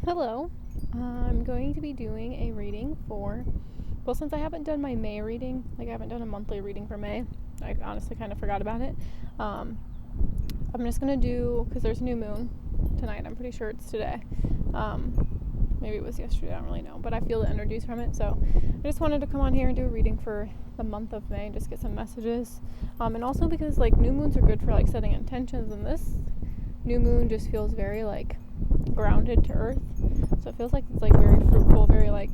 Hello. I'm going to be doing a reading since I haven't done my May reading, I haven't done a monthly reading for May. I honestly kind of forgot about it. I'm just going to do, because there's a new moon tonight. I'm pretty sure it's today. Maybe it was yesterday. I don't really know. But I feel the energies from it. So I just wanted to come on here and do a reading for the month of May and just get some messages. And also because, new moons are good for, setting intentions. And this new moon just feels very, grounded to earth. So it feels like it's very fruitful, very I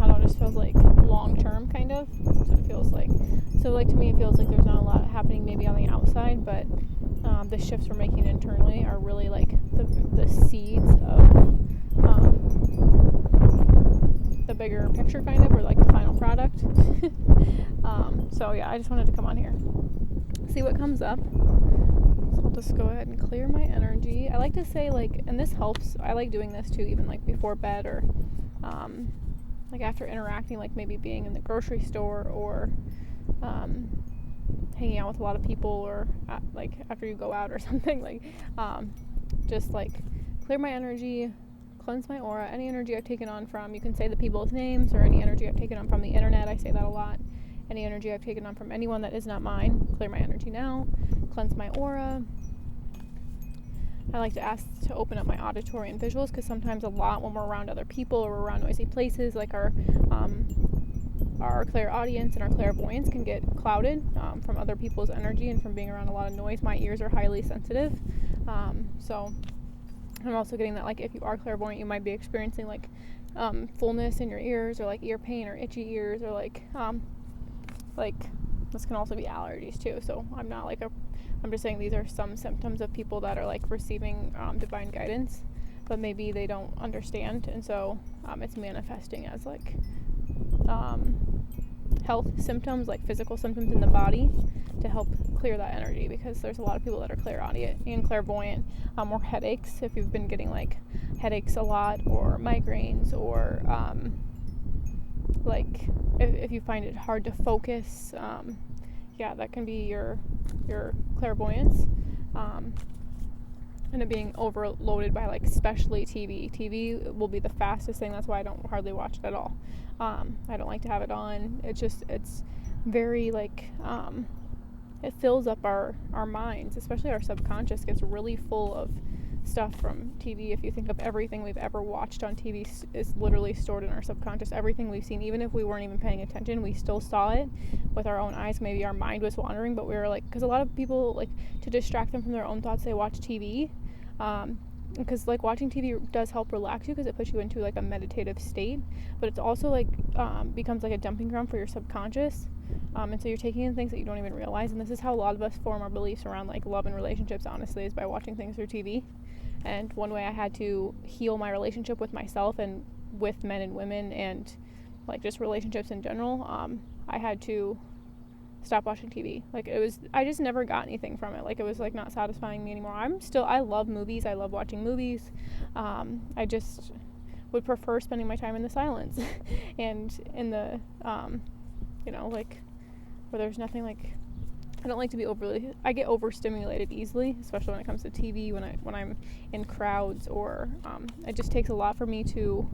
don't know, just feels long term kind of. So it feels to me it feels like there's not a lot happening maybe on the outside, but the shifts we're making internally are really the seeds of the bigger picture kind of, or the final product. So yeah, I just wanted to come on here, see what comes up. I'll just go ahead and clear my energy. I like to say, and this helps, I like doing this too, even before bed, or after interacting, maybe being in the grocery store, or hanging out with a lot of people, or after you go out or something, just clear my energy, cleanse my aura, any energy I've taken on from, you can say the people's names, or any energy I've taken on from the internet. I say that a lot. Any energy I've taken on from anyone that is not mine, clear my energy now, cleanse my aura. I like to ask to open up my auditory and visuals, because sometimes a lot when we're around other people or we're around noisy places, our clairaudience and our clairvoyance can get clouded from other people's energy and from being around a lot of noise. My ears are highly sensitive, so I'm also getting that if you are clairvoyant, you might be experiencing fullness in your ears, or ear pain or itchy ears, or this can also be allergies too. So I'm not I'm just saying these are some symptoms of people that are receiving divine guidance, but maybe they don't understand, and so it's manifesting as health symptoms, physical symptoms in the body, to help clear that energy, because there's a lot of people that are clairaudient and clairvoyant, or headaches, if you've been getting headaches a lot, or migraines, or if you find it hard to focus, that can be your clairvoyance, and it being overloaded by TV. TV will be the fastest thing. That's why I don't hardly watch it at all. I don't like to have it on. It's very it fills up our minds, especially our subconscious gets really full of stuff from TV. If you think of everything we've ever watched on TV is literally stored in our subconscious. Everything we've seen, even if we weren't even paying attention, we still saw it with our own eyes. Maybe our mind was wandering, but we were because a lot of people to distract them from their own thoughts, they watch TV, because watching TV does help relax you, because it puts you into a meditative state, but it's also becomes a dumping ground for your subconscious, and so you're taking in things that you don't even realize. And this is how a lot of us form our beliefs around love and relationships, honestly, is by watching things through TV. And one way I had to heal my relationship with myself and with men and women, and just relationships in general, I had to stop watching TV. I just never got anything from it. It was not satisfying me anymore. I love movies. I love watching movies. I just would prefer spending my time in the silence and in the where there's nothing. I don't like to be I get overstimulated easily, especially when it comes to TV, when I'm in crowds, or it just takes a lot for me to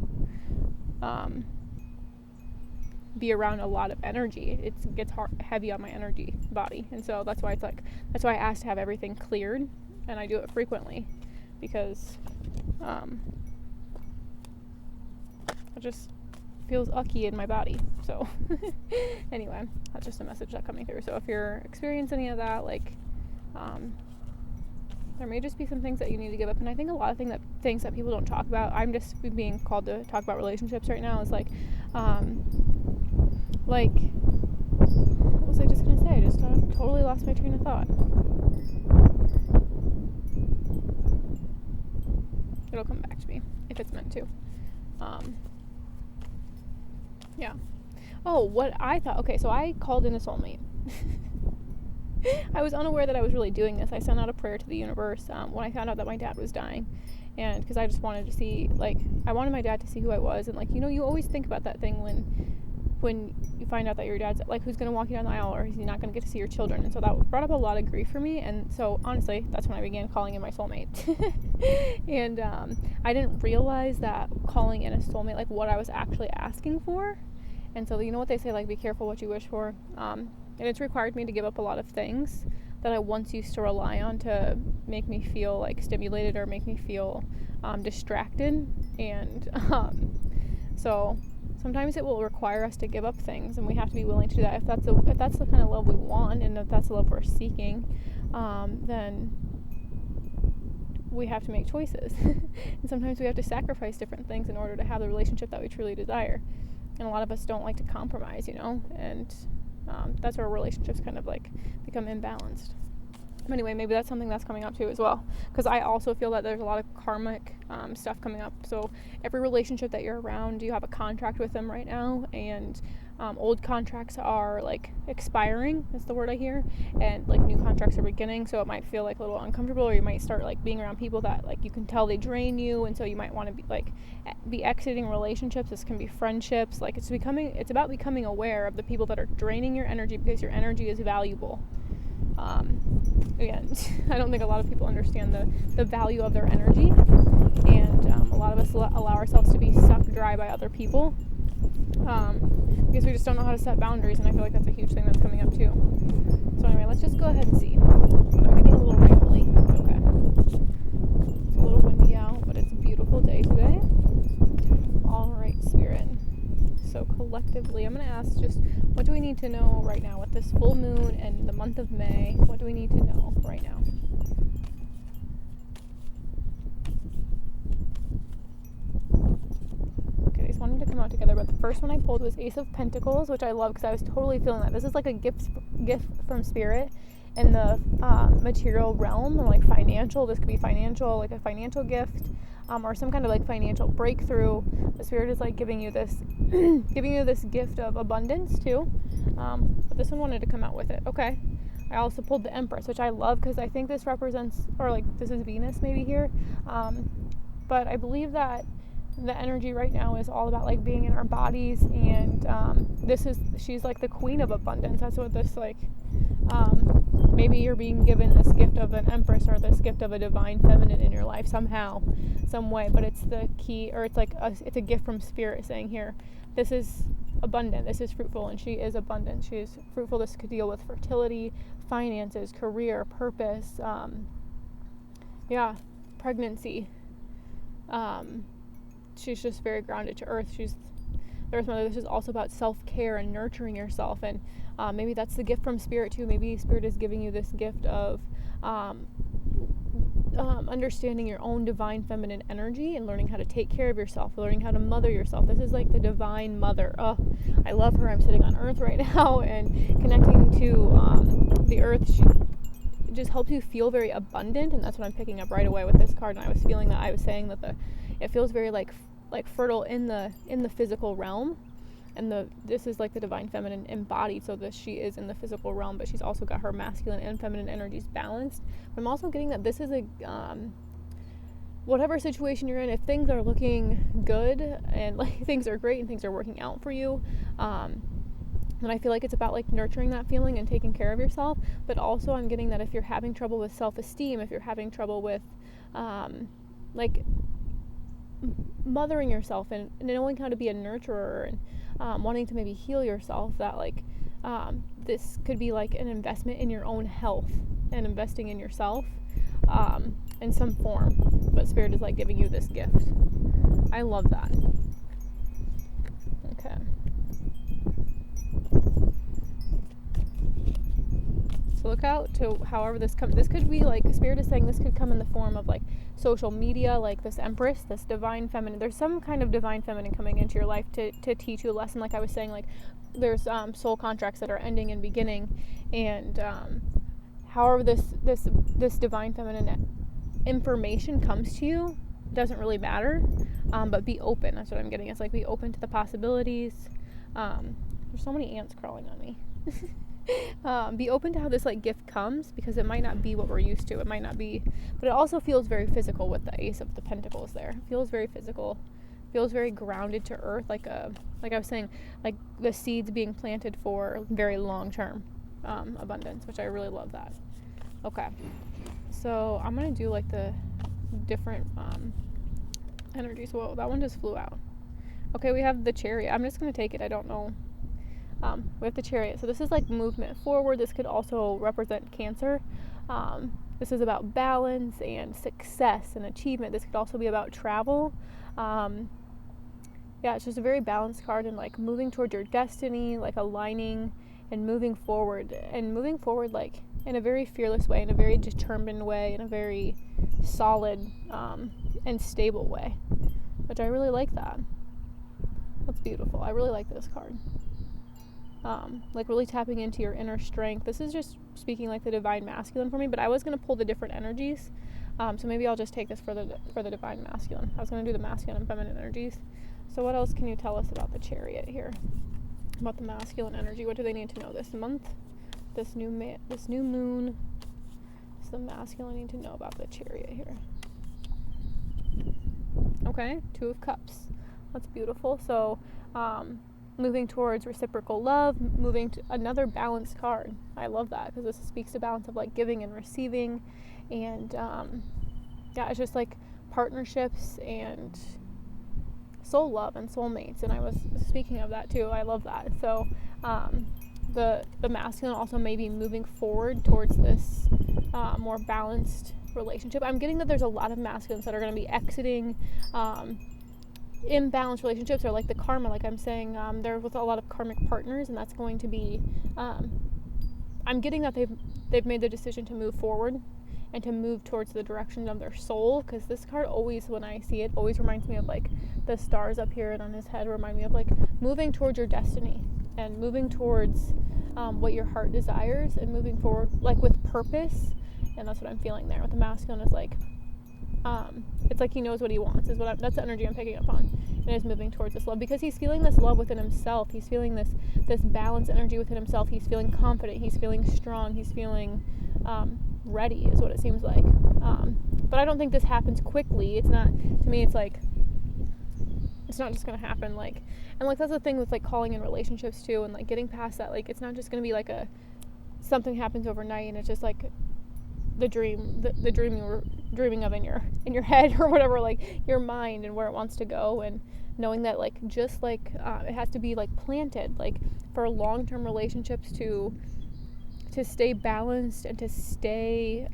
be around a lot of energy. It gets heavy on my energy body, and so that's why that's why I ask to have everything cleared, and I do it frequently, because it just feels ucky in my body. So anyway, that's just a message that's coming through. So if you're experiencing any of that, there may just be some things that you need to give up. And I think a lot of things that people don't talk about, I'm just being called to talk about relationships right now, is what was I just gonna say? I just totally lost my train of thought. It'll come back to me if it's meant to. Yeah. Oh, what I thought. Okay, so I called in a soulmate. I was unaware that I was really doing this. I sent out a prayer to the universe when I found out that my dad was dying. And because I just wanted to see, I wanted my dad to see who I was. And, you always think about that thing when when you find out that your dad's like, who's going to walk you down the aisle, or is he not going to get to see your children? And so that brought up a lot of grief for me. And so honestly, that's when I began calling in my soulmate. And I didn't realize that calling in a soulmate, like what I was actually asking for. And so you know what they say, like, be careful what you wish for. And it's required me to give up a lot of things that I once used to rely on to make me feel like stimulated or make me feel distracted. And so sometimes it will require us to give up things, and we have to be willing to do that. If that's the kind of love we want, and if that's the love we're seeking, then we have to make choices. And sometimes we have to sacrifice different things in order to have the relationship that we truly desire. And a lot of us don't like to compromise, and that's where relationships kind of like become imbalanced. But anyway, maybe that's something that's coming up too as well, because I also feel that there's a lot of karmic stuff coming up. So every relationship that you're around, you have a contract with them right now, and old contracts are like expiring, that's the word I hear, and like new contracts are beginning. So it might feel like a little uncomfortable, or you might start like being around people that like you can tell they drain you, and so you might want to be exiting relationships. This can be friendships. Like it's about becoming aware of the people that are draining your energy, because your energy is valuable. Again, I don't think a lot of people understand the value of their energy, and a lot of us allow ourselves to be sucked dry by other people, because we just don't know how to set boundaries, and I feel like that's a huge thing that's coming up too. So anyway, let's just go ahead and see. I'm getting a little rambly. Okay. It's a little windy out, but it's a beautiful day today. All right, Spirit. So collectively, I'm going to ask just, what do we need to know right now with this full moon and the month of May? What do we need to know right now? Okay, these wanted to come out together, but the first one I pulled was Ace of Pentacles, which I love because I was totally feeling that. This is like a gift from Spirit in the material realm, and like financial. This could be financial, like a financial gift. Or some kind of like financial breakthrough. The Spirit is like giving you this gift of abundance too. But this one wanted to come out with it. Okay. I also pulled the Empress, which I love because I think this represents, or like this is Venus maybe here. But I believe that the energy right now is all about like being in our bodies, and she's like the queen of abundance. That's what this like. Maybe you're being given this gift of an Empress, or this gift of a divine feminine in your life somehow, some way, but it's the key, or it's like it's a gift from Spirit saying here, this is abundant, this is fruitful, and she is abundant, she is fruitful. This could deal with fertility, finances, career, purpose, pregnancy. She's just very grounded to earth. She's the Earth Mother. This is also about self-care and nurturing yourself, and maybe that's the gift from Spirit too. Maybe Spirit is giving you this gift of understanding your own divine feminine energy and learning how to take care of yourself, learning how to mother yourself. This is like the divine mother. Oh, I love her. I'm sitting on Earth right now and connecting to the Earth. She just helps you feel very abundant, and that's what I'm picking up right away with this card. And I was feeling that, I was saying that it feels very like fertile in the physical realm, and this is like the divine feminine embodied, so that she is in the physical realm, but she's also got her masculine and feminine energies balanced. But I'm also getting that this is a whatever situation you're in, if things are looking good and like things are great and things are working out for you, and I feel like it's about like nurturing that feeling and taking care of yourself. But also I'm getting that if you're having trouble with self-esteem, if you're having trouble with like mothering yourself and knowing how to be a nurturer and wanting to maybe heal yourself, that like this could be like an investment in your own health and investing in yourself in some form. But Spirit is like giving you this gift. I love that. Okay. So look out to however this comes. This could be like, Spirit is saying this could come in the form of like social media, like this Empress, this divine feminine. There's some kind of divine feminine coming into your life to teach you a lesson. Like I was saying, like there's soul contracts that are ending and beginning, and however this divine feminine information comes to you doesn't really matter, but be open. That's what I'm getting. It's like be open to the possibilities. There's so many ants crawling on me. Be open to how this like gift comes, because it might not be what we're used to. It might not be, but it also feels very physical with the Ace of the Pentacles there. It feels very physical. feels very grounded to earth, like I was saying, like the seeds being planted for very long term abundance, which I really love that. Okay, so I'm gonna do like the different energies. Whoa, that one just flew out. Okay, we have the Chariot. I'm just gonna take it. I don't know. We have the Chariot. So this is like movement forward. This could also represent Cancer. This is about balance and success and achievement. This could also be about travel. Yeah, it's just a very balanced card, and like moving towards your destiny, like aligning and moving forward like in a very fearless way, in a very determined way, in a very solid and stable way, which I really like that. That's beautiful. I really like this card. Like really tapping into your inner strength. This is just speaking like the divine masculine for me, but I was going to pull the different energies. So maybe I'll just take this for the divine masculine. I was going to do the masculine and feminine energies. So what else can you tell us about the Chariot here? About the masculine energy? What do they need to know this month? This new moon? Does the masculine need to know about the Chariot here? Okay, Two of Cups. That's beautiful. So, moving towards reciprocal love, moving to another balanced card. I love that because this speaks to balance of like giving and receiving, and yeah, it's just like partnerships and soul love and soulmates. And I was speaking of that too. I love that. So the masculine also may be moving forward towards this more balanced relationship. I'm getting that there's a lot of masculines that are going to be exiting imbalanced relationships, or like the karma, like I'm saying, they're with a lot of karmic partners, and that's going to be I'm getting that they've made the decision to move forward and to move towards the direction of their soul, because this card always, when I see it, always reminds me of like the stars up here and on his head remind me of like moving towards your destiny and moving towards what your heart desires, and moving forward like with purpose. And that's what I'm feeling there with the masculine. Is like it's like he knows what he wants, is what that's the energy I'm picking up on, and is moving towards this love because he's feeling this love within himself. He's feeling this balanced energy within himself. He's feeling confident, he's feeling strong, he's feeling ready, is what it seems like. But I don't think this happens quickly. It's not, to me, it's like it's not just gonna happen, like, and like that's the thing with like calling in relationships too, and like getting past that. Like it's not just gonna be like something happens overnight and it's just like the dream you were dreaming of in your head or whatever, like your mind and where it wants to go, and knowing that like just like it has to be like planted, like for long-term relationships to stay balanced and to stay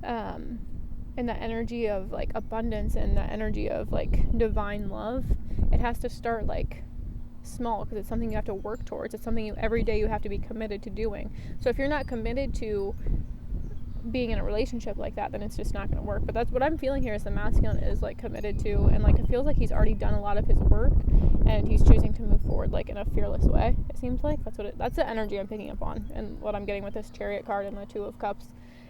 in that energy of like abundance and that energy of like divine love. It has to start like small, because it's something you have to work towards. It's something every day you have to be committed to doing. So if you're not committed to being in a relationship like that, then it's just not going to work. But that's what I'm feeling here, is the masculine is like committed to, and like it feels like he's already done a lot of his work and he's choosing to move forward like in a fearless way. It seems like that's the energy I'm picking up on, and what I'm getting with this Chariot card and the Two of Cups,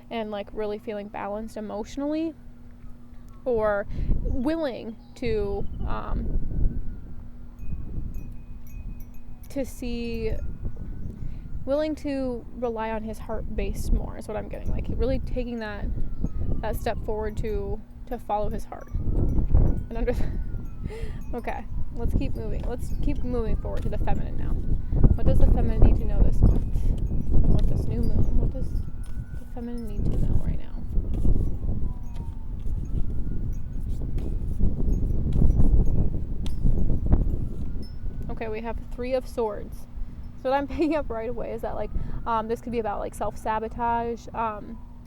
and like really feeling balanced emotionally, or willing to willing to rely on his heart base more, is what I'm getting. Like really taking that step forward to follow his heart. And okay, let's keep moving. Let's keep moving forward to the feminine now. What does the feminine need to know this month? And with this new moon, what does the feminine need to know right now? Okay, we have Three of Swords. So what I'm picking up right away is that like this could be about like self-sabotage,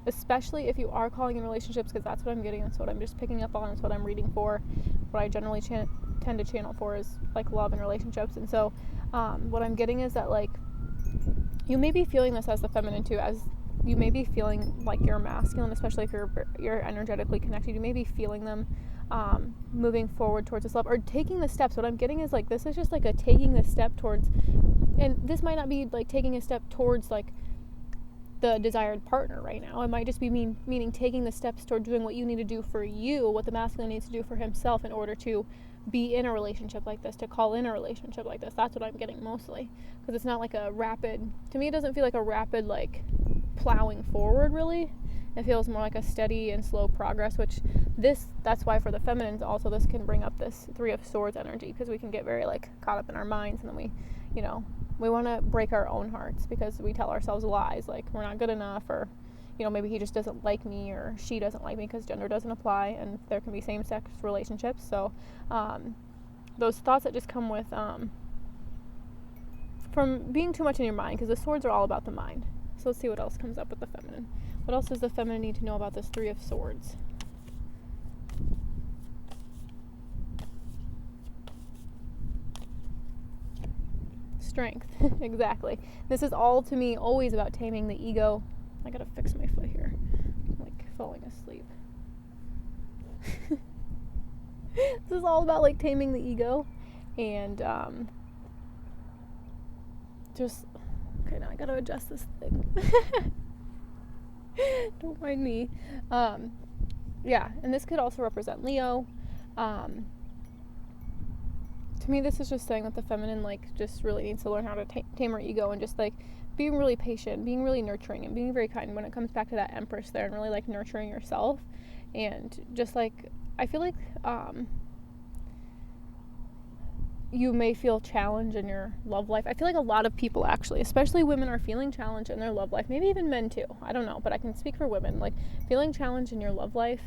especially if you are calling in relationships, because that's what I'm getting. That's what I'm just picking up on. That's what I'm reading for. What I generally tend to channel for is like love and relationships. And so what I'm getting is that like you may be feeling this as the feminine too, as you may be feeling like you're masculine, especially if you're energetically connected. You may be feeling them moving forward towards this love, or taking the steps. What I'm getting is like this is just like a taking the step towards, and this might not be like taking a step towards like the desired partner right now. It might just be meaning taking the steps toward doing what you need to do for you, what the masculine needs to do for himself in order to be in a relationship like this, to call in a relationship like this. That's what I'm getting mostly, because it's not like a rapid, to me it doesn't feel like a rapid like plowing forward really. It feels more like a steady and slow progress, which that's why for the feminines also this can bring up this 3 of Swords energy, because we can get very like caught up in our minds, and then we want to break our own hearts because we tell ourselves lies like we're not good enough, or maybe he just doesn't like me, or she doesn't like me, because gender doesn't apply, and there can be same-sex relationships. So those thoughts that just come with from being too much in your mind, because the swords are all about the mind. So let's see what else comes up with the feminine. What else does the feminine need to know about this 3 of Swords? Strength. Exactly. This is all, to me, always about taming the ego. I gotta fix my foot here. I'm like falling asleep. This is all about like taming the ego, and okay, now I gotta adjust this thing. Don't mind me. Yeah, and this could also represent Leo. To me, this is just saying that the feminine like just really needs to learn how to tame her ego, and just like being really patient, being really nurturing, and being very kind when it comes back to that Empress there, and really like nurturing yourself. And just like, I feel like you may feel challenge in your love life. I feel like a lot of people, actually, especially women, are feeling challenge in their love life. Maybe even men too. I don't know, but I can speak for women. Like, feeling challenge in your love life,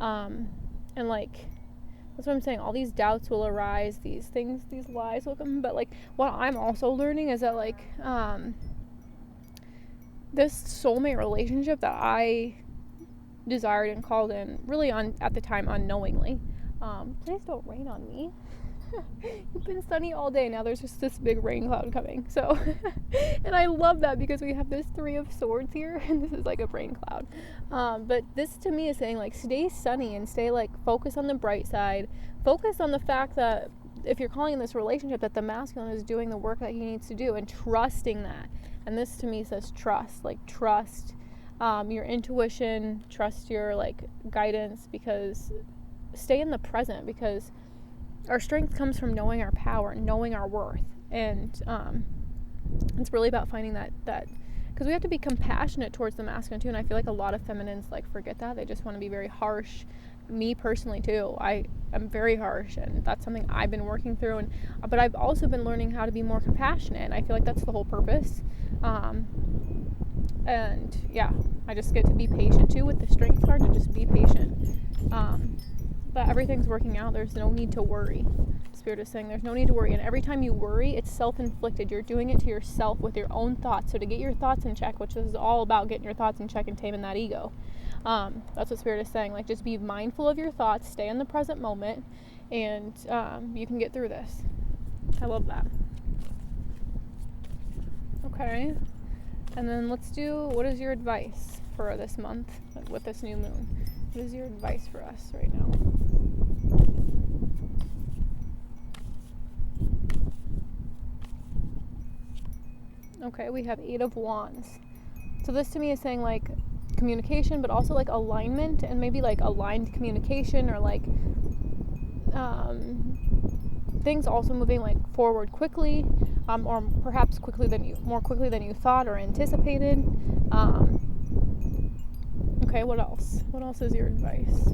and like, that's what I'm saying. All these doubts will arise. These things, these lies will come. But like, what I'm also learning is that like, this soulmate relationship that I desired and called in, really at the time unknowingly. Please don't rain on me. It's been sunny all day. Now there's just this big rain cloud coming. So, and I love that because we have this 3 of Swords here, and this is like a rain cloud. But this to me is saying like, stay sunny and stay like, focus on the bright side. Focus on the fact that if you're calling in this relationship, that the masculine is doing the work that he needs to do, and trusting that. And this to me says trust, like trust your intuition, trust your like guidance, because stay in the present, because our strength comes from knowing our power, knowing our worth. And it's really about finding that because we have to be compassionate towards the masculine too. And I feel like a lot of feminines like forget that. They just want to be very harsh. Me personally too, I am very harsh, and that's something I've been working through. But I've also been learning how to be more compassionate, and I feel like that's the whole purpose. And yeah, I just get to be patient too with the strength card, to just be patient. But everything's working out. There's no need to worry. Spirit is saying there's no need to worry. And every time you worry, it's self-inflicted. You're doing it to yourself with your own thoughts. So to get your thoughts in check, which is all about getting your thoughts in check and taming that ego. That's what Spirit is saying. Like, just be mindful of your thoughts. Stay in the present moment. And you can get through this. I love that. Okay. And then let's do, what is your advice for this month with this new moon? What is your advice for us right now? Okay, we have 8 of Wands. So this to me is saying like communication, but also like alignment, and maybe like aligned communication, or like things also moving like forward quickly, or perhaps more quickly than you thought or anticipated. Okay, what else? What else is your advice?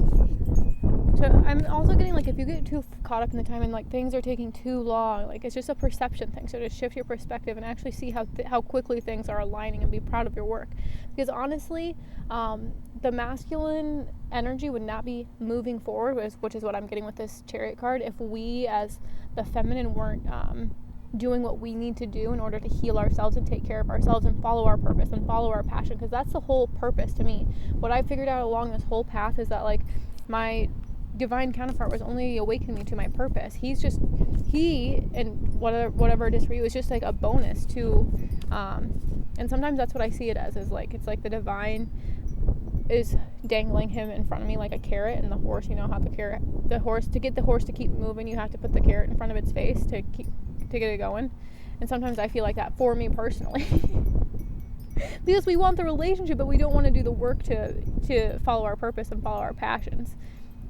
I'm also getting like, if you get too caught up in the time and like things are taking too long, like it's just a perception thing. So to shift your perspective and actually see how quickly things are aligning, and be proud of your work. Because honestly, the masculine energy would not be moving forward, which is what I'm getting with this Chariot card, if we as the feminine weren't doing what we need to do in order to heal ourselves and take care of ourselves and follow our purpose and follow our passion. Because that's the whole purpose to me. What I figured out along this whole path is that like my divine counterpart was only awakening me to my purpose. He and whatever it is for you is just like a bonus to and sometimes that's what I see it as, is like, it's like the divine is dangling him in front of me like a carrot, and the horse, you know how to get the horse to keep moving, you have to put the carrot in front of its face to get it going. And sometimes I feel like that for me personally. Because we want the relationship, but we don't want to do the work to follow our purpose and follow our passions.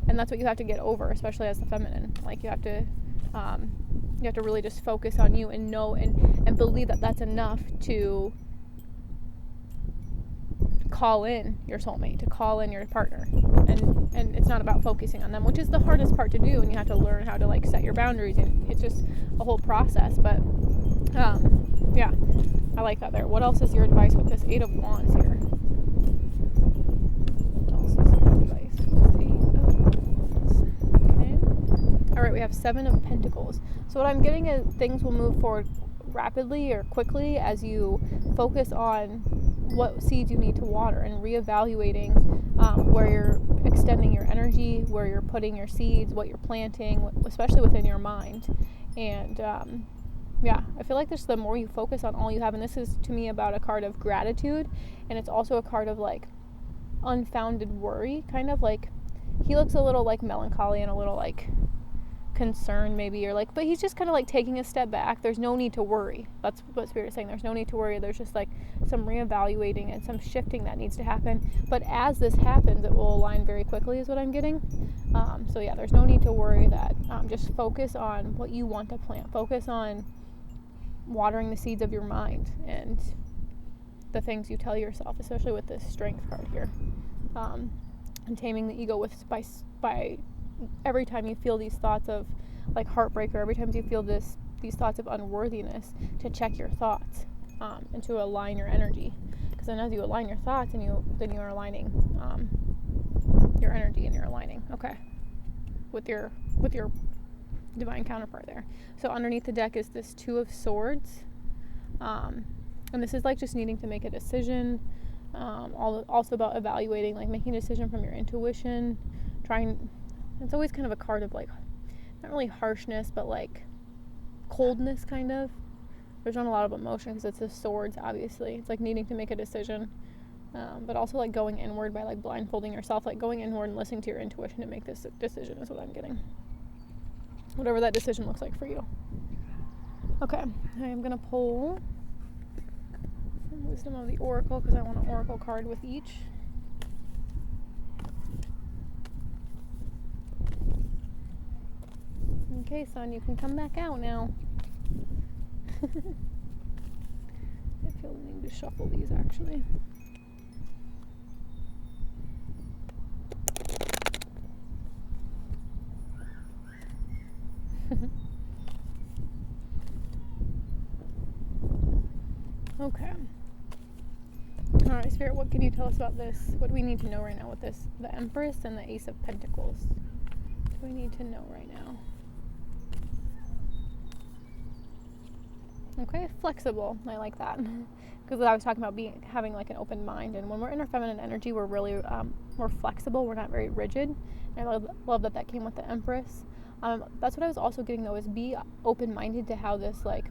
And that's what you have to get over, especially as the feminine. Like, you have to really just focus on you and know and believe that that's enough to call in your soulmate, to call in your partner. And it's not about focusing on them, which is the hardest part to do, and you have to learn how to like set your boundaries, and it's just a whole process. But yeah, I like that there. What else is your advice with this 8 of Wands here? What else is your advice with this 8 of Wands? Okay. All right, we have 7 of Pentacles. So what I'm getting is things will move forward rapidly or quickly as you focus on what seeds you need to water, and reevaluating where you're extending your energy, where you're putting your seeds, what you're planting, especially within your mind. And yeah, I feel like this, the more you focus on all you have, and this is to me about a card of gratitude, and it's also a card of like unfounded worry, kind of like he looks a little like melancholy and a little like concerned maybe, or like, but he's just kind of like taking a step back. There's no need to worry. That's what Spirit is saying. There's no need to worry. There's just like some reevaluating and some shifting that needs to happen. But as this happens, it will align very quickly is what I'm getting. So yeah, there's no need to worry that. Just focus on what you want to plant. Focus on watering the seeds of your mind and the things you tell yourself, especially with this Strength card here. And taming the ego with by every time you feel these thoughts of like heartbreak, or every time you feel these thoughts of unworthiness, to check your thoughts and to align your energy, because then as you align your thoughts, and then you're aligning your energy, and you're aligning with your divine counterpart there. So underneath the deck is this 2 of Swords, and this is like just needing to make a decision, also about evaluating, like making a decision from your intuition, it's always kind of a card of like, not really harshness, but like coldness kind of. There's not a lot of emotion because it's the Swords, obviously. It's like needing to make a decision, but also like going inward by like blindfolding yourself, like going inward and listening to your intuition to make this decision is what I'm getting. Whatever that decision looks like for you. Okay, I am going to pull some Wisdom of the Oracle because I want an Oracle card with each. Okay, son, you can come back out now. I feel the need to shuffle these, actually. Okay. Alright, Spirit, what can you tell us about this? What do we need to know right now with this? The Empress and the Ace of Pentacles. What do we need to know right now? Okay, flexible. I like that. Because I was talking about having like an open mind, and when we're in our feminine energy, we're really more flexible. We're not very rigid. And I love that came with the Empress. That's what I was also getting though, is be open-minded to how this, like,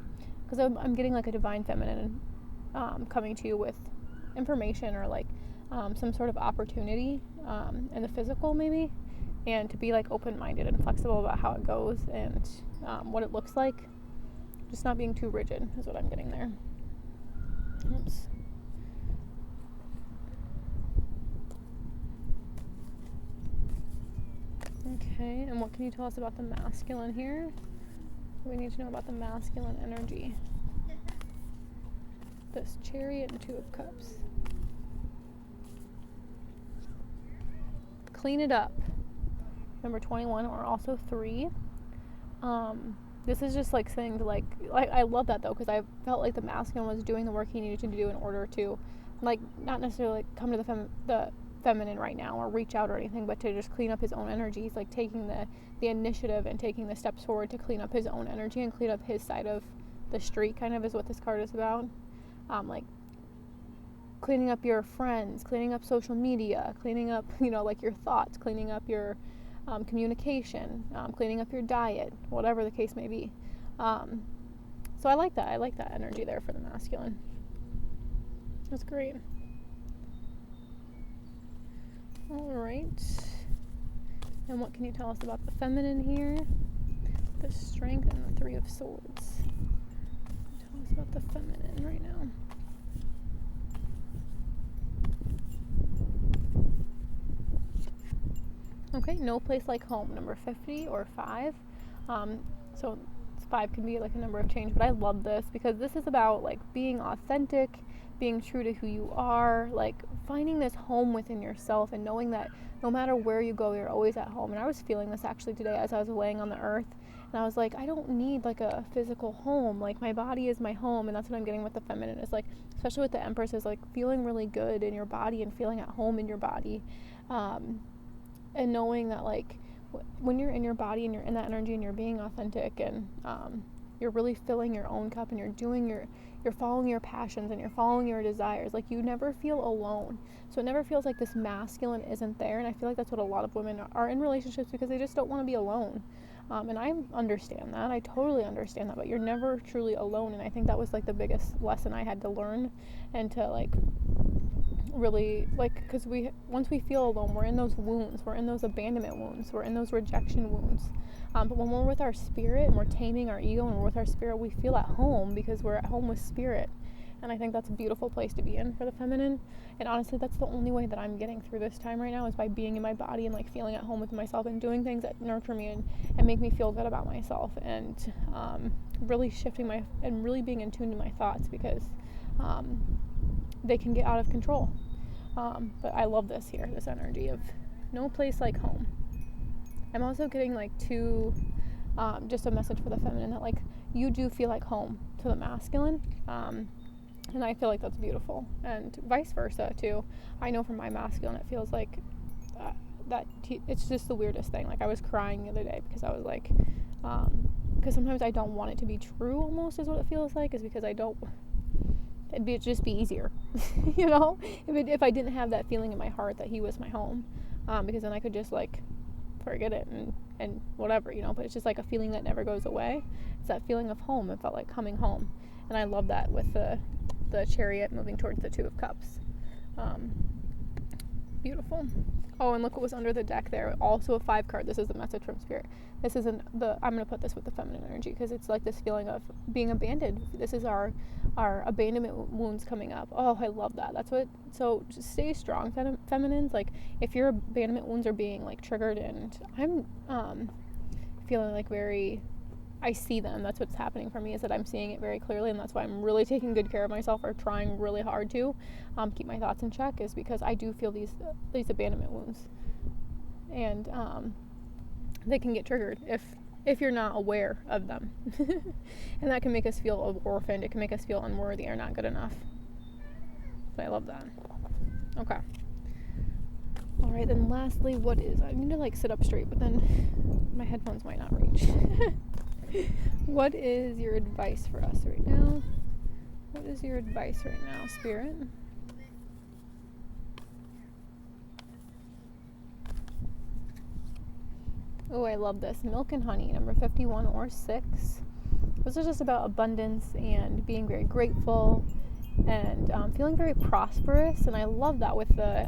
because I'm getting like a divine feminine coming to you with information, or like some sort of opportunity in the physical maybe, and to be like open-minded and flexible about how it goes and what it looks like. Just not being too rigid is what I'm getting there. Oops. Okay, and what can you tell us about the masculine here? What do we need to know about the masculine energy? This Chariot and 2 of Cups. Clean it up. Number 21, or also 3. This is just like saying to like I love that though, because I felt like the masculine was doing the work he needed to do in order to, like, not necessarily like come to the feminine right now or reach out or anything, but to just clean up his own energy. He's like taking the initiative and taking the steps forward to clean up his own energy and clean up his side of the street, kind of is what this card is about. Like cleaning up your friends, cleaning up social media, cleaning up, like your thoughts, cleaning up your communication, cleaning up your diet, whatever the case may be. So I like that energy there for the masculine. That's great. All right. And what can you tell us about the feminine here? The Strength and the 3 of Swords. Tell us about the feminine right now. Okay, no place like home, number 50 or 5. So 5 can be like a number of change, but I love this because this is about like being authentic, being true to who you are, like finding this home within yourself and knowing that no matter where you go, you're always at home. And I was feeling this actually today as I was laying on the earth, and I was like, I don't need like a physical home. Like my body is my home, and that's what I'm getting with the feminine, is like, especially with the Empress, is like feeling really good in your body and feeling at home in your body, and knowing that like when you're in your body and you're in that energy and you're being authentic and you're really filling your own cup and you're following your passions and you're following your desires, like you never feel alone. So it never feels like this masculine isn't there, and I feel like that's what a lot of women are in relationships, because they just don't want to be alone. And I understand that. I totally understand that, but you're never truly alone. And I think that was like the biggest lesson I had to learn, and to like really, like, because once we feel alone, we're in those wounds, we're in those abandonment wounds, we're in those rejection wounds. But when we're with our spirit and we're taming our ego and we're with our spirit, we feel at home because we're at home with spirit. And I think that's a beautiful place to be in for the feminine. And honestly, that's the only way that I'm getting through this time right now, is by being in my body and like feeling at home with myself and doing things that nurture me and make me feel good about myself, and really shifting and really being in tune to my thoughts, because they can get out of control. But I love this energy of no place like home. I'm also getting like just a message for the feminine, that like you do feel like home to the masculine. And I feel like that's beautiful, and vice versa too. I know from my masculine, it feels like it's just the weirdest thing. Like I was crying the other day because I was like, because sometimes I don't want it to be true, almost is what it feels like, is because it'd just be easier, you know, if I didn't have that feeling in my heart that he was my home, because then I could just like forget it and whatever, you know. But it's just like a feeling that never goes away. It's that feeling of home. It felt like coming home, and I love that with the Chariot moving towards the Two of Cups. Beautiful. Oh, and look what was under the deck there. Also a 5 card. This is the message from Spirit. This isn't I'm going to put this with the feminine energy, because it's like this feeling of being abandoned. This is our abandonment wounds coming up. Oh, I love that. So just stay strong, feminines. Like if your abandonment wounds are being like triggered, and I'm feeling like I see them. That's what's happening for me, is that I'm seeing it very clearly, and that's why I'm really taking good care of myself, or trying really hard to keep my thoughts in check, is because I do feel these abandonment wounds, and they can get triggered if you're not aware of them. And that can make us feel orphaned. It can make us feel unworthy or not good enough. But I love that. Okay. All right, then lastly, I need to like sit up straight, but then my headphones might not reach. What is your advice for us right now? What is your advice right now, Spirit? Oh, I love this. Milk and honey, number 51 or 6. This is just about abundance and being very grateful and feeling very prosperous. And I love that with the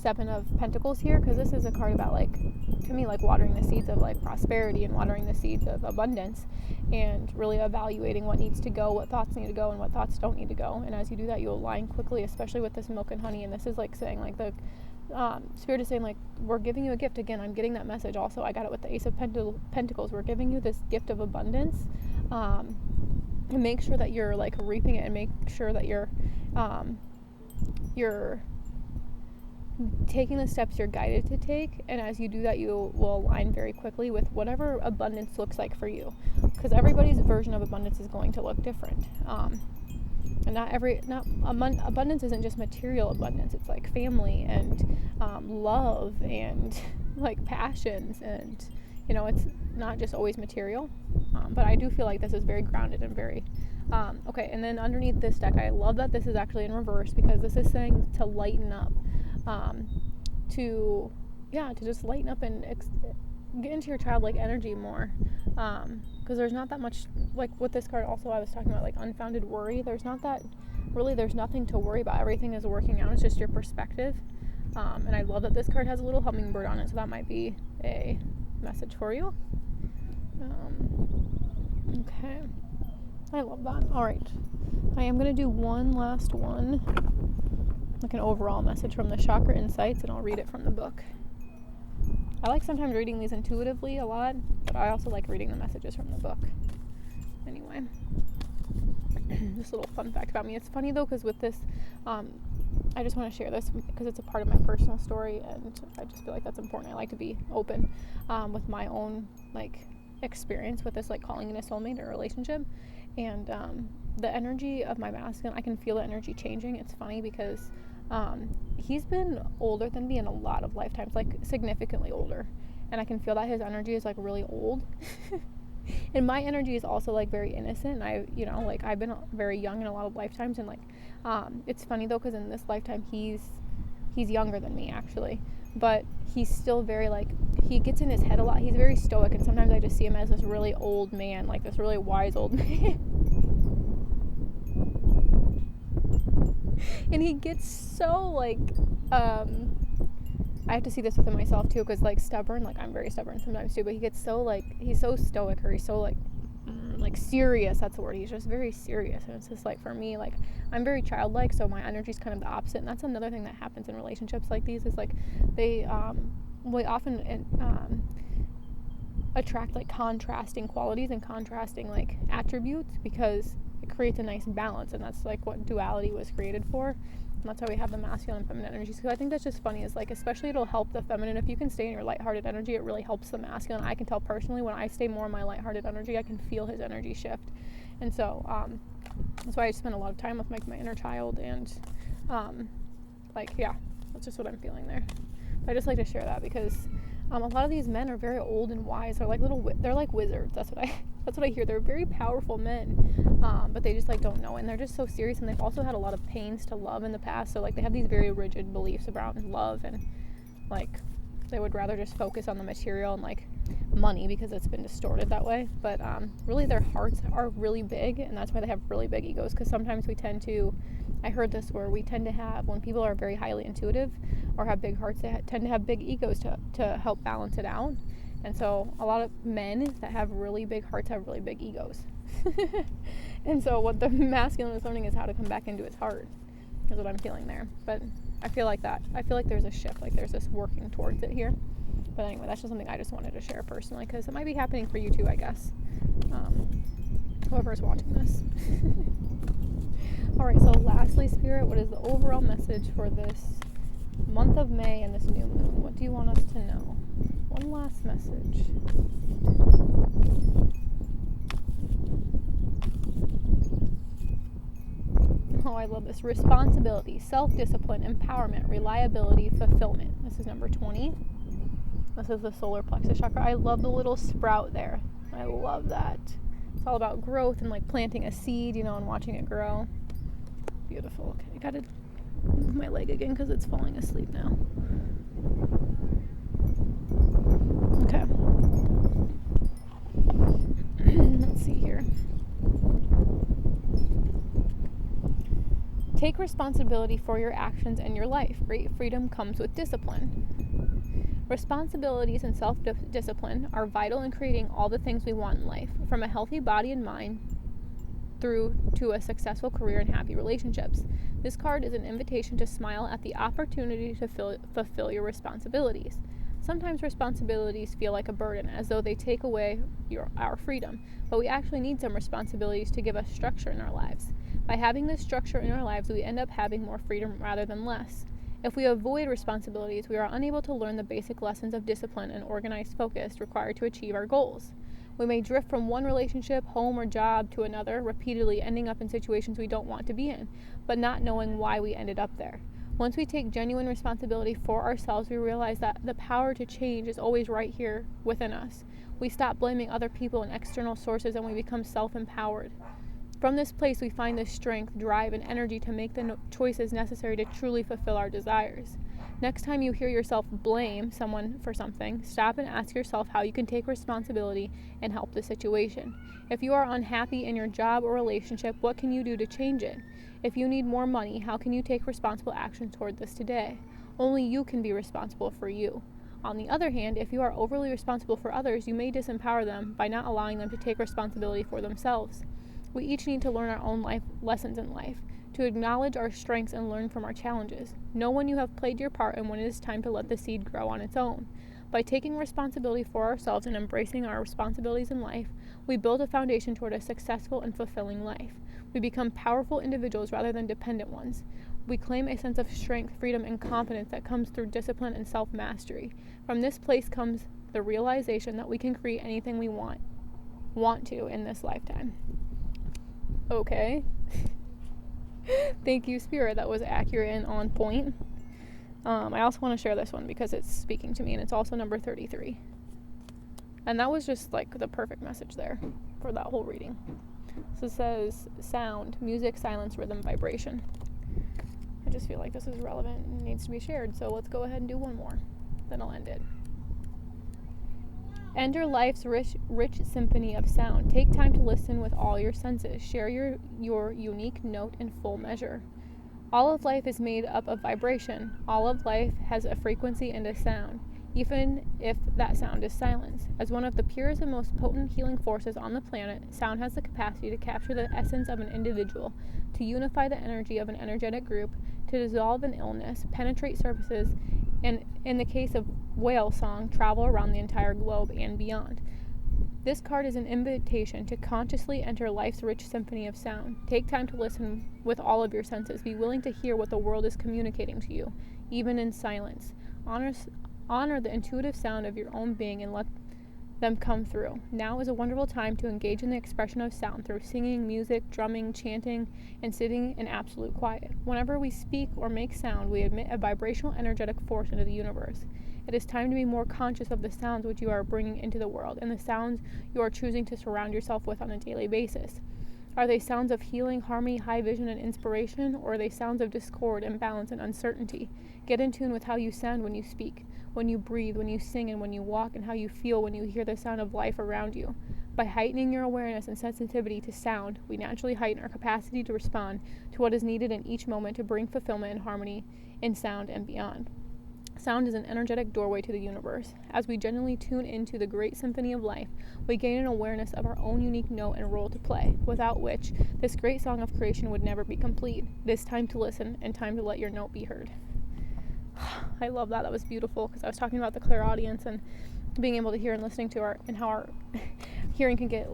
7 of Pentacles here, because this is a card about, like, to me, like watering the seeds of like prosperity and watering the seeds of abundance, and really evaluating what needs to go, what thoughts need to go, and what thoughts don't need to go. And as you do that, you align quickly, especially with this milk and honey. And this is like saying, like, the Spirit is saying, like, we're giving you a gift. Again, I'm getting that message. Also, I got it with the Ace of Pentacles. We're giving you this gift of abundance, and make sure that you're like reaping it, and make sure that you're taking the steps you're guided to take. And as you do that, you will align very quickly with whatever abundance looks like for you, because everybody's version of abundance is going to look different. And abundance isn't just material abundance. It's like family and love and like passions, and you know, it's not just always material. But I do feel like this is very grounded and very okay. And then underneath this deck, I love that this is actually in reverse, because this is saying to lighten up, to just lighten up and get into your childlike energy more, because there's not that much, like with this card also I was talking about, like unfounded worry. There's nothing to worry about. Everything is working out. It's just your perspective. And I love that this card has a little hummingbird on it, so that might be a message for you. Okay, I love that. All right, I am going to do one last one, like an overall message from the Chakra Insights, and I'll read it from the book. I like sometimes reading these intuitively a lot, but I also like reading the messages from the book. Anyway. this little fun fact about me. It's funny though, because with this, I just want to share this because it's a part of my personal story, and I just feel like that's important. I like to be open with my own like experience with this, like calling in a soulmate or a relationship. And the energy of my masculine, I can feel the energy changing. It's funny because he's been older than me in a lot of lifetimes, like significantly older, and I can feel that his energy is like really old. And my energy is also like very innocent, and I've been very young in a lot of lifetimes. And like it's funny though, because in this lifetime he's younger than me actually, but he's still very like, he gets in his head a lot. He's very stoic, and sometimes I just see him as this really old man, like this really wise old man. And he gets so like I have to see this within myself too, because like stubborn, like I'm very stubborn sometimes too, but he gets so like, he's so stoic, or he's so like serious. That's the word. He's just very serious. And it's just like, for me, like I'm very childlike, so my energy is kind of the opposite. And that's another thing that happens in relationships like these, is like they often attract like contrasting qualities and contrasting like attributes, because it creates a nice balance. And that's like what duality was created for. And that's why we have the masculine and feminine energies. So I think that's just funny, is like, especially it'll help the feminine. If you can stay in your lighthearted energy, it really helps the masculine. I can tell personally, when I stay more in my lighthearted energy, I can feel his energy shift. And so that's why I spend a lot of time with like my inner child. And that's just what I'm feeling there. But I just like to share that because a lot of these men are very old and wise. They're like they're like wizards. That's what I hear. They're very powerful men, but they just like don't know, and they're just so serious. And they've also had a lot of pains to love in the past. So like they have these very rigid beliefs about love, and like they would rather just focus on the material and like money because it's been distorted that way. But really, their hearts are really big, and that's why they have really big egos. Because sometimes we tend to, I heard this, where we tend to have, when people are very highly intuitive or have big hearts, they tend to have big egos to help balance it out. And so a lot of men that have really big hearts have really big egos. And so what the masculine is learning is how to come back into his heart, is what I'm feeling there. But I feel like there's a shift, like there's this working towards it here. But anyway, that's just something I just wanted to share personally, because it might be happening for you too, I guess. Whoever's watching this. Alright, so lastly, Spirit, what is the overall message for this month of May and this new moon? What do you want us to know? One last message. Oh, I love this. Responsibility, self-discipline, empowerment, reliability, fulfillment. This is number 20. This is the solar plexus chakra. I love the little sprout there. I love that. It's all about growth and like planting a seed, and watching it grow. Beautiful. Okay, I gotta move my leg again because it's falling asleep now. Okay. Let's see here. Take responsibility for your actions and your life. Great freedom comes with discipline. Responsibilities and self-discipline are vital in creating all the things we want in life, from a healthy body and mind through to a successful career and happy relationships. This card is an invitation to smile at the opportunity to fulfill your responsibilities. Sometimes responsibilities feel like a burden, as though they take away our freedom, but we actually need some responsibilities to give us structure in our lives. By having this structure in our lives, we end up having more freedom rather than less. If we avoid responsibilities, we are unable to learn the basic lessons of discipline and organized focus required to achieve our goals. We may drift from one relationship, home, or job to another, repeatedly ending up in situations we don't want to be in, but not knowing why we ended up there. Once we take genuine responsibility for ourselves, we realize that the power to change is always right here within us. We stop blaming other people and external sources, and we become self-empowered. From this place, we find the strength, drive, and energy to make the choices necessary to truly fulfill our desires. Next time you hear yourself blame someone for something, stop and ask yourself how you can take responsibility and help the situation. If you are unhappy in your job or relationship, what can you do to change it? If you need more money, how can you take responsible action toward this today? Only you can be responsible for you. On the other hand, if you are overly responsible for others, you may disempower them by not allowing them to take responsibility for themselves. We each need to learn our own life lessons in life, to acknowledge our strengths and learn from our challenges. Know when you have played your part and when it is time to let the seed grow on its own. By taking responsibility for ourselves and embracing our responsibilities in life, we build a foundation toward a successful and fulfilling life. We become powerful individuals rather than dependent ones. We claim a sense of strength, freedom, and confidence that comes through discipline and self-mastery. From this place comes the realization that we can create anything we want to in this lifetime. Okay. Thank you, Spirit. That was accurate and on point. I also want to share this one because it's speaking to me, and it's also number 33. And that was just like the perfect message there for that whole reading. So it says sound, music, silence, rhythm, vibration. I just feel like this is relevant and needs to be shared. So let's go ahead and do one more. Then I'll end it. Enter life's rich symphony of sound. Take time to listen with all your senses. Share your unique note in full measure. All of life is made up of vibration. All of life has a frequency and a sound, even if that sound is silence. As one of the purest and most potent healing forces on the planet, sound has the capacity to capture the essence of an individual, to unify the energy of an energetic group, to dissolve an illness, penetrate surfaces, and in the case of whale song, travel around the entire globe and beyond. This card is an invitation to consciously enter life's rich symphony of sound. Take time to listen with all of your senses. Be willing to hear what the world is communicating to you, even in silence. Honor the intuitive sound of your own being and let them come through. Now is a wonderful time to engage in the expression of sound through singing, music, drumming, chanting, and sitting in absolute quiet. Whenever we speak or make sound, we emit a vibrational energetic force into the universe. It is time to be more conscious of the sounds which you are bringing into the world and the sounds you are choosing to surround yourself with on a daily basis. Are they sounds of healing, harmony, high vision, and inspiration, or are they sounds of discord, imbalance, and uncertainty? Get in tune with how you sound when you speak, when you breathe, when you sing, and when you walk, and how you feel when you hear the sound of life around you. By heightening your awareness and sensitivity to sound, we naturally heighten our capacity to respond to what is needed in each moment to bring fulfillment and harmony in sound and beyond. Sound is an energetic doorway to the universe. As we genuinely tune into the great symphony of life, we gain an awareness of our own unique note and role to play, without which this great song of creation would never be complete. It is time to listen and time to let your note be heard. I love that. That was beautiful because I was talking about the clairaudience and being able to hear and listening to how our hearing can get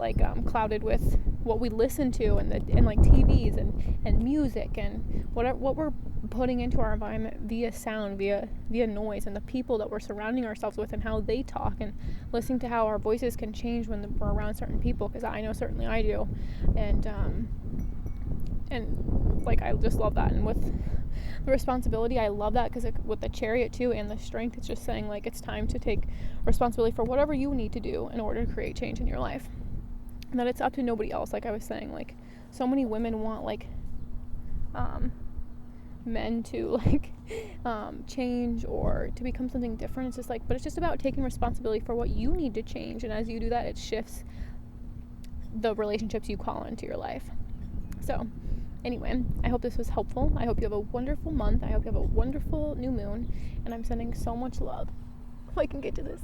clouded with what we listen to and like TVs and music and what we're putting into our environment via sound, via noise, and the people that we're surrounding ourselves with and how they talk, and listening to how our voices can change when we're around certain people, because I know certainly I do, and like I just love that. And with the responsibility, I love that, because with the Chariot too and the Strength, it's just saying like it's time to take responsibility for whatever you need to do in order to create change in your life, and that it's up to nobody else. Like I was saying, like so many women want men to change or to become something different. It's just but it's just about taking responsibility for what you need to change, and as you do that, it shifts the relationships you call into your life. So anyway, I hope this was helpful. I hope you have a wonderful month. I hope you have a wonderful new moon, and I'm sending so much love. If I can get to this.